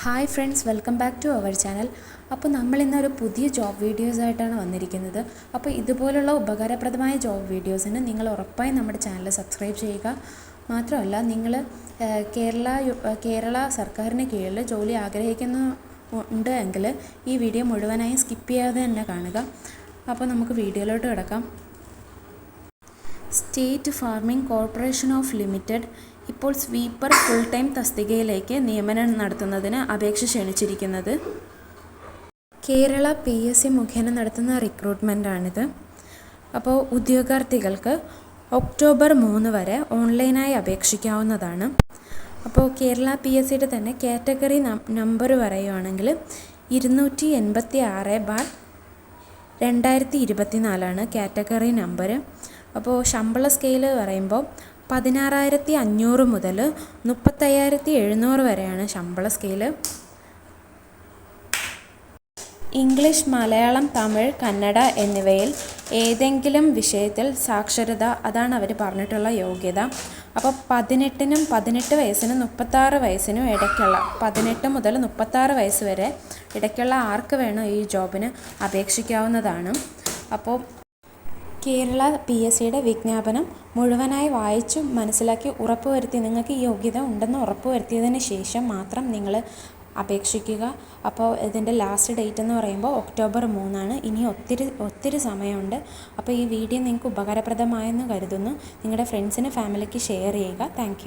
Hi friends, welcome back to our channel. അപ്പോൾ നമ്മളിന്നൊരു പുതിയ ജോബ് വീഡിയോസായിട്ടാണ് വന്നിരിക്കുന്നത്. അപ്പോൾ ഇതുപോലുള്ള ഉപകാരപ്രദമായ ജോബ് വീഡിയോസിന് നിങ്ങൾ ഉറപ്പായും നമ്മുടെ ചാനൽ സബ്സ്ക്രൈബ് ചെയ്യുക. മാത്രമല്ല, നിങ്ങൾ കേരള സർക്കാരിന് കീഴിൽ ജോലി ആഗ്രഹിക്കുന്നുണ്ട് എങ്കിൽ ഈ വീഡിയോ മുഴുവനായും സ്കിപ്പ് ചെയ്യാതെ തന്നെ കാണുക. അപ്പോൾ നമുക്ക് വീഡിയോയിലോട്ട് കിടക്കാം. State farming corporation of limited ഇപ്പോൾ സ്വീപ്പർ ഫുൾ ടൈം തസ്തികയിലേക്ക് നിയമനം നടത്തുന്നതിന് അപേക്ഷ ക്ഷണിച്ചിരിക്കുന്നത്. കേരള PSC മുഖേന നടത്തുന്ന റിക്രൂട്ട്മെൻറ്റാണിത്. അപ്പോൾ ഉദ്യോഗാർത്ഥികൾക്ക് ഒക്ടോബർ 3 വരെ ഓൺലൈനായി അപേക്ഷിക്കാവുന്നതാണ്. അപ്പോൾ കേരള PSCയുടെ തന്നെ കാറ്റഗറി നമ്പർ പറയുകയാണെങ്കിൽ 286/2024 കാറ്റഗറി നമ്പർ. അപ്പോൾ ശമ്പള സ്കെയിൽ പറയുമ്പോൾ 16,500 മുതൽ 35,700 വരെയാണ് ശമ്പള സ്കെയിൽ. ഇംഗ്ലീഷ്, മലയാളം, തമിഴ്, കന്നഡ എന്നിവയിൽ ഏതെങ്കിലും വിഷയത്തിൽ സാക്ഷരത, അതാണ് അവർ പറഞ്ഞിട്ടുള്ള യോഗ്യത. അപ്പോൾ 18 വയസ്സിനും 36 വയസ്സിനും ഇടയ്ക്കുള്ള 18 മുതൽ 36 വയസ്സ് വരെ ഇടയ്ക്കുള്ള ആർക്ക് വേണോ ഈ ജോബിന് അപേക്ഷിക്കാവുന്നതാണ്. അപ്പോൾ കേരള PSCയുടെ വിജ്ഞാപനം മുഴുവനായി വായിച്ചു മനസ്സിലാക്കി ഉറപ്പുവരുത്തി, നിങ്ങൾക്ക് ഈ യോഗ്യത ഉണ്ടെന്ന് ഉറപ്പുവരുത്തിയതിന് ശേഷം മാത്രം നിങ്ങൾ അപേക്ഷിക്കുക. അപ്പോൾ ഇതിൻ്റെ ലാസ്റ്റ് ഡേറ്റ് എന്ന് പറയുമ്പോൾ ഒക്ടോബർ 3. ഇനി ഒത്തിരി സമയമുണ്ട്. അപ്പോൾ ഈ വീഡിയോ നിങ്ങൾക്ക് ഉപകാരപ്രദമായെന്ന് കരുതുന്നു. നിങ്ങളുടെ ഫ്രണ്ട്സിന്, ഫാമിലിക്ക് ഷെയർ ചെയ്യുക. താങ്ക്